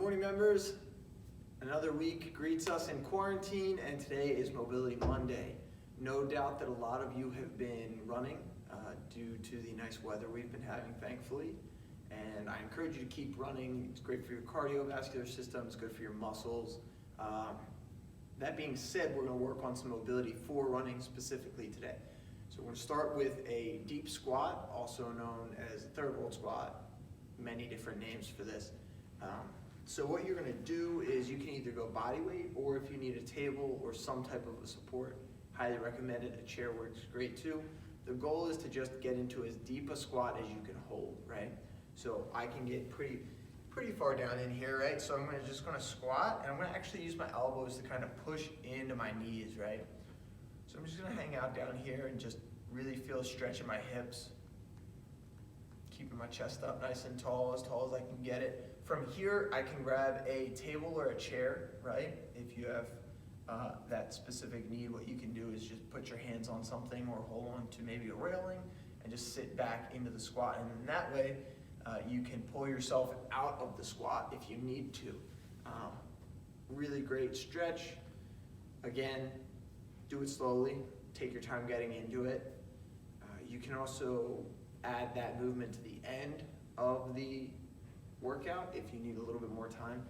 Good morning, members. Another week greets us in quarantine, and today is Mobility Monday. No doubt that a lot of you have been running due to the nice weather we've been having, thankfully. And I encourage you to keep running. It's great for your cardiovascular system, it's good for your muscles. That being said, we're going to work on some mobility for running specifically today. So we're going to start with a deep squat, also known as a third world squat. Many different names for this. So what you're going to do is you can either go body weight, or if you need a table or some type of a support, highly recommended. A chair works great too. The goal is to just get into as deep a squat as you can hold, right? So I can get pretty far down in here, right? So I'm just going to squat, and I'm going to actually use my elbows to kind of push into my knees, right? So I'm just going to hang out down here and just really feel a stretch in my hips. Keeping my chest up nice and tall as I can get it. From here, I can grab a table or a chair, right? If you have that specific need, what you can do is just put your hands on something or hold on to maybe a railing and just sit back into the squat. And in that way, you can pull yourself out of the squat if you need to. Really great stretch. Again, do it slowly. Take your time getting into it. You can also add that movement to the end of the workout if you need a little bit more time.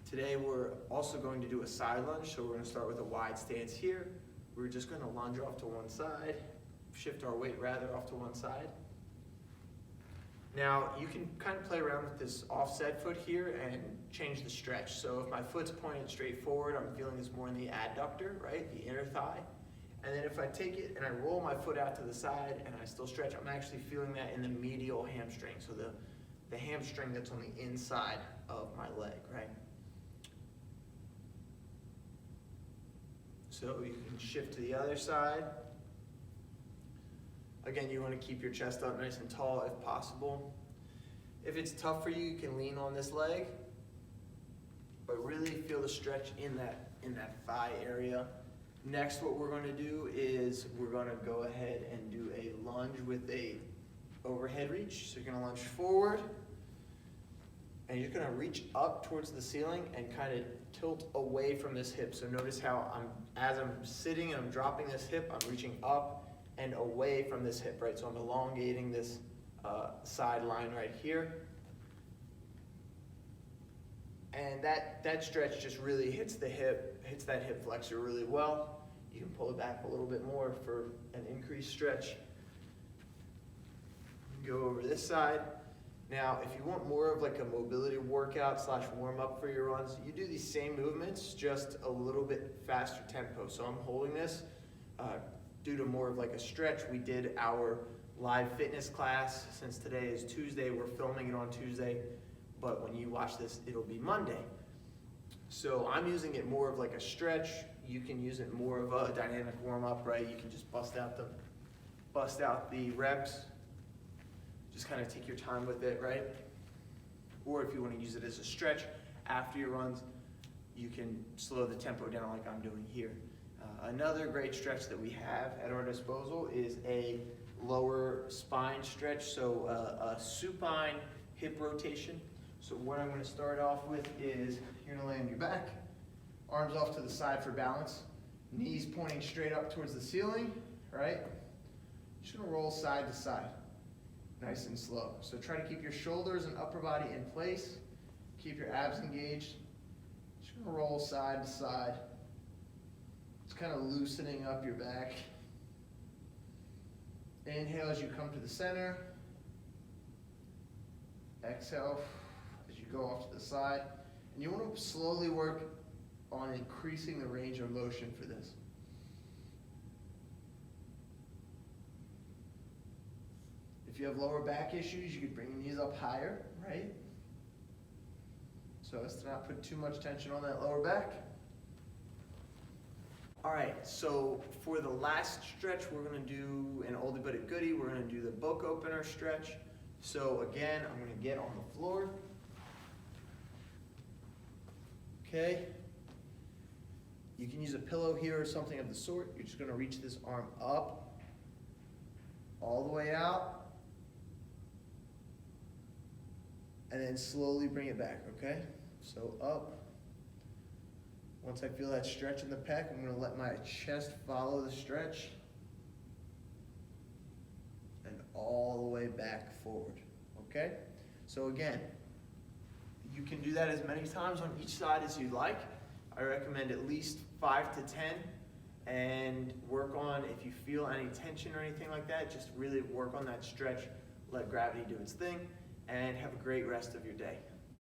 Today we're also going to do a side lunge, so we're going to start with a wide stance here. We're just going to lunge off to one side, shift our weight rather off to one side. Now you can kind of play around with this offset foot here and change the stretch. So if my foot's pointed straight forward, I'm feeling this more in the adductor, right, the inner thigh. And then if I take it and I roll my foot out to the side and I still stretch, I'm actually feeling that in the medial hamstring. So the hamstring that's on the inside of my leg, right? So you can shift to the other side. Again, you want to keep your chest up nice and tall if possible. If it's tough for you, you can lean on this leg, but really feel the stretch in that thigh area. Next, what we're going to do is we're going to go ahead and do a lunge with a overhead reach. So you're going to lunge forward, and you're going to reach up towards the ceiling and kind of tilt away from this hip. So notice how as I'm sitting and I'm dropping this hip, I'm reaching up and away from this hip, right? So I'm elongating this side line right here. And that stretch just really hits that hip flexor really well. You can pull it back a little bit more for an increased stretch. Go over this side. Now, if you want more of like a mobility workout / warm up for your runs, you do these same movements, just a little bit faster tempo. So I'm holding this due to more of like a stretch. We did our live fitness class. Since today is Tuesday, we're filming it on Tuesday. But when you watch this, it'll be Monday. So I'm using it more of like a stretch. You can use it more of a dynamic warm-up, right? You can just bust out the reps. Just kind of take your time with it, right? Or if you want to use it as a stretch after your runs, you can slow the tempo down like I'm doing here. Another great stretch that we have at our disposal is a lower spine stretch, so a supine hip rotation. So what I'm going to start off with is you're going to lay on your back, arms off to the side for balance, knees pointing straight up towards the ceiling, right? Just going to roll side to side, nice and slow. So try to keep your shoulders and upper body in place, keep your abs engaged. Just going to roll side to side. It's kind of loosening up your back. Inhale as you come to the center. Exhale as you go off to the side. And you want to slowly work on increasing the range of motion for this. If you have lower back issues, you could bring your knees up higher, right? So as to not put too much tension on that lower back. All right, so for the last stretch, we're going to do an oldie but a goodie. We're going to do the book opener stretch. So again, I'm going to get on the floor. Okay. You can use a pillow here or something of the sort. You're just going to reach this arm up, all the way out, and then slowly bring it back, okay? So up. Once I feel that stretch in the pec, I'm gonna let my chest follow the stretch. And all the way back forward, okay? So again, you can do that as many times on each side as you like. I recommend at least 5 to 10, and work on, if you feel any tension or anything like that, just really work on that stretch, let gravity do its thing, and have a great rest of your day.